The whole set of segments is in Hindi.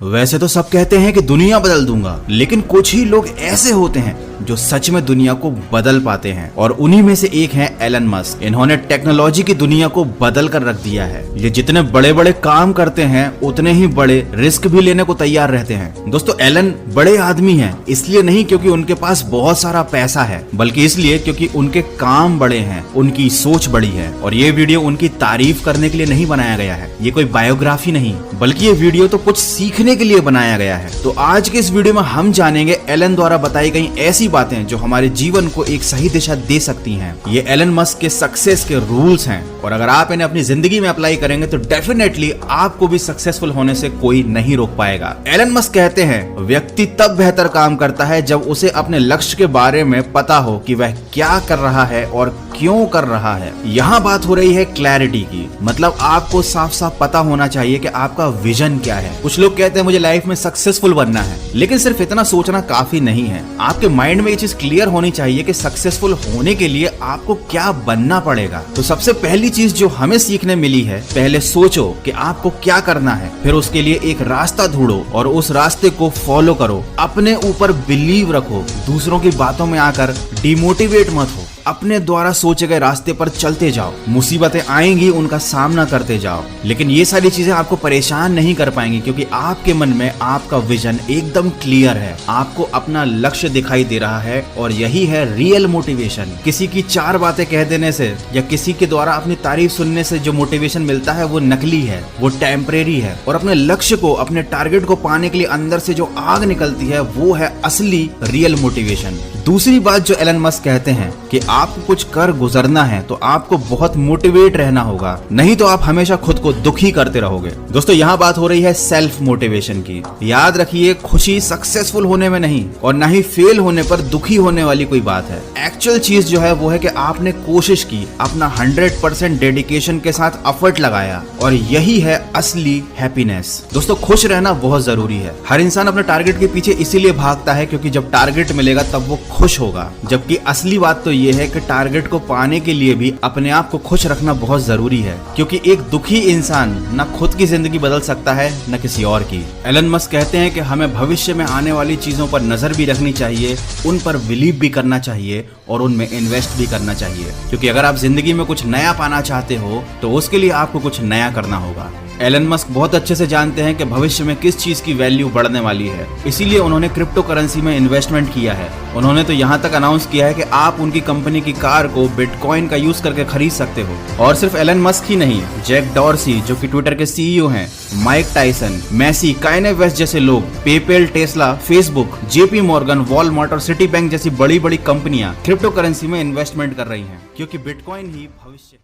वैसे तो सब कहते हैं कि दुनिया बदल दूंगा, लेकिन कुछ ही लोग ऐसे होते हैं जो सच में दुनिया को बदल पाते हैं, और उन्हीं में से एक है एलन मस्क। इन्होंने टेक्नोलॉजी की दुनिया को बदल कर रख दिया है। ये जितने बड़े बड़े काम करते हैं उतने ही बड़े रिस्क भी लेने को तैयार रहते हैं। दोस्तों, एलन बड़े आदमी हैं, इसलिए नहीं क्योंकि उनके पास बहुत सारा पैसा है, बल्कि इसलिए क्योंकि उनके काम बड़े हैं, उनकी सोच बड़ी है। और ये वीडियो उनकी तारीफ करने के लिए नहीं बनाया गया है, ये कोई बायोग्राफी नहीं, बल्कि ये वीडियो तो कुछ सीखने के लिए बनाया गया है। तो आज के इस वीडियो में हम जानेंगे एलन द्वारा बताई गई ऐसी बातें जो हमारे जीवन को एक सही दिशा दे सकती हैं। ये एलन मस्क के सक्सेस के रूल्स हैं, और अगर आप इन्हें अपनी जिंदगी में अप्लाई करेंगे तो डेफिनेटली आपको भी सक्सेसफुल होने से कोई नहीं रोक पाएगा। एलन मस्क कहते हैं, व्यक्ति तब बेहतर काम करता है जब उसे अपने लक्ष्य के बारे में पता हो कि वह क्या कर रहा है और क्यों कर रहा है। यहाँ बात हो रही है क्लैरिटी की, मतलब आपको साफ साफ पता होना चाहिए कि आपका विजन क्या है। कुछ लोग कहते हैं मुझे लाइफ में सक्सेसफुल बनना है, लेकिन सिर्फ इतना सोचना काफी नहीं है। आपके माइंड में ये चीज क्लियर होनी चाहिए कि सक्सेसफुल होने के लिए आपको क्या बनना पड़ेगा। तो सबसे पहली चीज जो हमें सीखने मिली है, पहले सोचो कि आपको क्या करना है, फिर उसके लिए एक रास्ता ढूंढो और उस रास्ते को फॉलो करो। अपने ऊपर बिलीव रखो, दूसरों की बातों में आकर डिमोटिवेट मत हो, अपने द्वारा सोचे गए रास्ते पर चलते जाओ। मुसीबतें आएंगी, उनका सामना करते जाओ, लेकिन ये सारी चीजें आपको परेशान नहीं कर पाएंगी, क्योंकि आपके मन में आपका विजन एकदम क्लियर है, आपको अपना लक्ष्य दिखाई दे रहा है, और यही है रियल मोटिवेशन। किसी की चार बातें कह देने से या किसी के द्वारा अपनी तारीफ सुनने से जो मोटिवेशन मिलता है वो नकली है, वो टेम्परेरी है, और अपने लक्ष्य को, अपने टारगेट को पाने के लिए अंदर से जो आग निकलती है वो है असली रियल मोटिवेशन। दूसरी बात जो एलन मस्क कहते हैं कि आपको कुछ कर गुजरना है तो आपको बहुत मोटिवेट रहना होगा, नहीं तो आप हमेशा खुद को दुखी करते रहोगे। दोस्तों, यहाँ बात हो रही है सेल्फ मोटिवेशन की। याद रखिए, खुशी सक्सेसफुल होने में नहीं और ना ही फेल होने पर दुखी होने वाली कोई बात है। एक्चुअल चीज जो है वो है कि आपने कोशिश की, अपना 100% डेडिकेशन के साथ एफर्ट लगाया, और यही है असली हैप्पीनेस। दोस्तों, खुश रहना बहुत जरूरी है। हर इंसान अपने टारगेट के पीछे इसीलिए भागता है क्योंकि जब टारगेट मिलेगा तब वो खुश होगा, जबकि असली बात तो ये है कि टारगेट को पाने के लिए भी अपने आप को खुश रखना बहुत जरूरी है, क्योंकि एक दुखी इंसान न खुद की जिंदगी बदल सकता है न किसी और की। एलन मस्क कहते हैं कि हमें भविष्य में आने वाली चीजों पर नजर भी रखनी चाहिए, उन पर बिलीव भी करना चाहिए और उनमें इन्वेस्ट भी करना चाहिए, क्योंकि अगर आप जिंदगी में कुछ नया पाना चाहते हो तो उसके लिए आपको कुछ नया करना होगा। एलन मस्क बहुत अच्छे से जानते हैं कि भविष्य में किस चीज की वैल्यू बढ़ने वाली है, इसीलिए उन्होंने क्रिप्टो करेंसी में इन्वेस्टमेंट किया है। उन्होंने तो यहाँ तक अनाउंस किया है कि आप उनकी कंपनी की कार को बिटकॉइन का यूज करके खरीद सकते हो। और सिर्फ एलन मस्क ही नहीं, जैक डॉर्सी जो कि ट्विटर के सीईओ हैं, माइक टाइसन, मैसी, काइने वेस्ट जैसे लोग, PayPal, Tesla, Facebook, JP Morgan, Walmart और सिटी बैंक जैसी बड़ी बड़ी कंपनियां क्रिप्टो करेंसी में इन्वेस्टमेंट कर रही हैं, क्योंकि बिटकॉइन ही भविष्य है।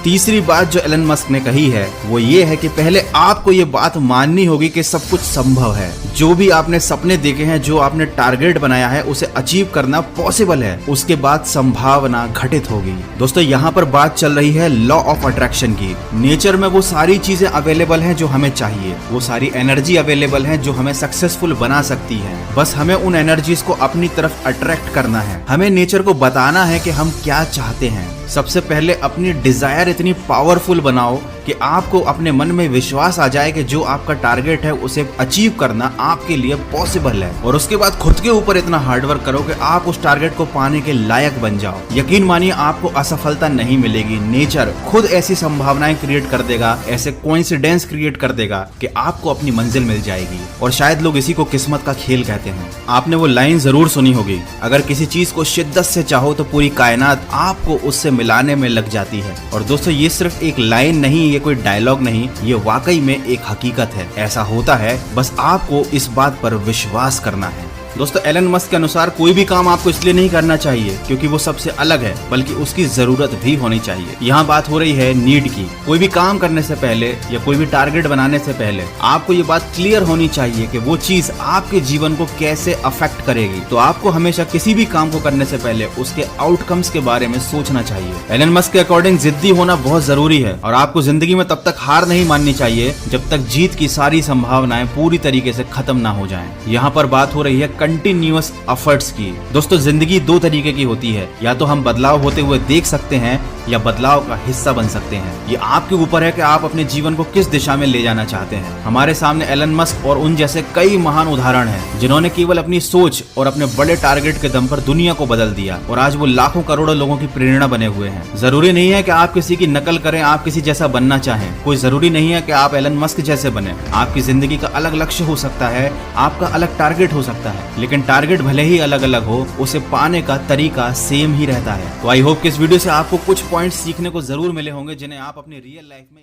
तीसरी बात जो एलन मस्क ने कही है वो ये है कि पहले आपको ये बात माननी होगी कि सब कुछ संभव है। जो भी आपने सपने देखे हैं, जो आपने टारगेट बनाया है, उसे अचीव करना पॉसिबल है, उसके बाद संभावना घटित होगी। दोस्तों, यहाँ पर बात चल रही है लॉ ऑफ अट्रैक्शन की। नेचर में वो सारी चीजें अवेलेबल हैं जो हमें चाहिए, वो सारी एनर्जी अवेलेबल है जो हमें सक्सेसफुल बना सकती है। बस हमें उन एनर्जीज को अपनी तरफ अट्रैक्ट करना है। हमें नेचर को बताना है कि हम क्या चाहते हैं। सबसे पहले अपनी डिजायर इतनी पावरफुल बनाओ कि आपको अपने मन में विश्वास आ जाए कि जो आपका टारगेट है उसे अचीव करना आपके लिए पॉसिबल है, और उसके बाद खुद के ऊपर इतना हार्डवर्क करो कि आप उस टारगेट को पाने के लायक बन जाओ। यकीन मानिए, आपको असफलता नहीं मिलेगी। नेचर खुद ऐसी संभावनाएं क्रिएट कर देगा, ऐसे कोइंसिडेंस क्रिएट कर देगा कि आपको अपनी मंजिल मिल जाएगी। और शायद लोग इसी को किस्मत का खेल कहते हैं। आपने वो लाइन जरूर सुनी होगी, अगर किसी चीज को शिद्दत से चाहो तो पूरी कायनात आपको उससे मिलाने में लग जाती है। और दोस्तों, ये सिर्फ एक लाइन नहीं, ये कोई डायलॉग नहीं, ये वाकई में एक हकीकत है। ऐसा होता है, बस आपको इस बात पर विश्वास करना है। दोस्तों, एलन मस्क के अनुसार कोई भी काम आपको इसलिए नहीं करना चाहिए क्योंकि वो सबसे अलग है, बल्कि उसकी जरूरत भी होनी चाहिए। यहाँ बात हो रही है नीड की। कोई भी काम करने से पहले या कोई भी टारगेट बनाने से पहले आपको ये बात क्लियर होनी चाहिए कि वो चीज आपके जीवन को कैसे अफेक्ट करेगी। तो आपको हमेशा किसी भी काम को करने से पहले उसके आउटकम्स के बारे में सोचना चाहिए। एलन मस्क के अकॉर्डिंग जिद्दी होना बहुत जरूरी है, और आपको जिंदगी में तब तक हार नहीं माननी चाहिए जब तक जीत की सारी संभावनाएं पूरी तरीके से खत्म ना हो जाएं। यहाँ पर बात हो रही है कंटिन्यूअस एफर्ट्स की। दोस्तों जिंदगी दो तरीके की होती है, या तो हम बदलाव होते हुए देख सकते हैं या बदलाव का हिस्सा बन सकते हैं। ये आपके ऊपर है कि आप अपने जीवन को किस दिशा में ले जाना चाहते हैं। हमारे सामने एलन मस्क और उन जैसे कई महान उदाहरण हैं जिन्होंने केवल अपनी सोच और अपने बड़े टारगेट के दम पर दुनिया को बदल दिया और आज वो लाखों करोड़ों लोगों की प्रेरणा बने हुए हैं। जरूरी नहीं है कि आप किसी की नकल करें, आप किसी जैसा बनना चाहें। कोई जरूरी नहीं है कि आप एलन मस्क जैसे बने। आपकी जिंदगी का अलग लक्ष्य हो सकता है, आपका अलग टारगेट हो सकता है, लेकिन टारगेट भले ही अलग अलग हो, उसे पाने का तरीका सेम ही रहता है। तो आई होप कि इस वीडियो से आपको कुछ पॉइंट्स सीखने को जरूर मिले होंगे जिन्हें आप अपनी रियल लाइफ में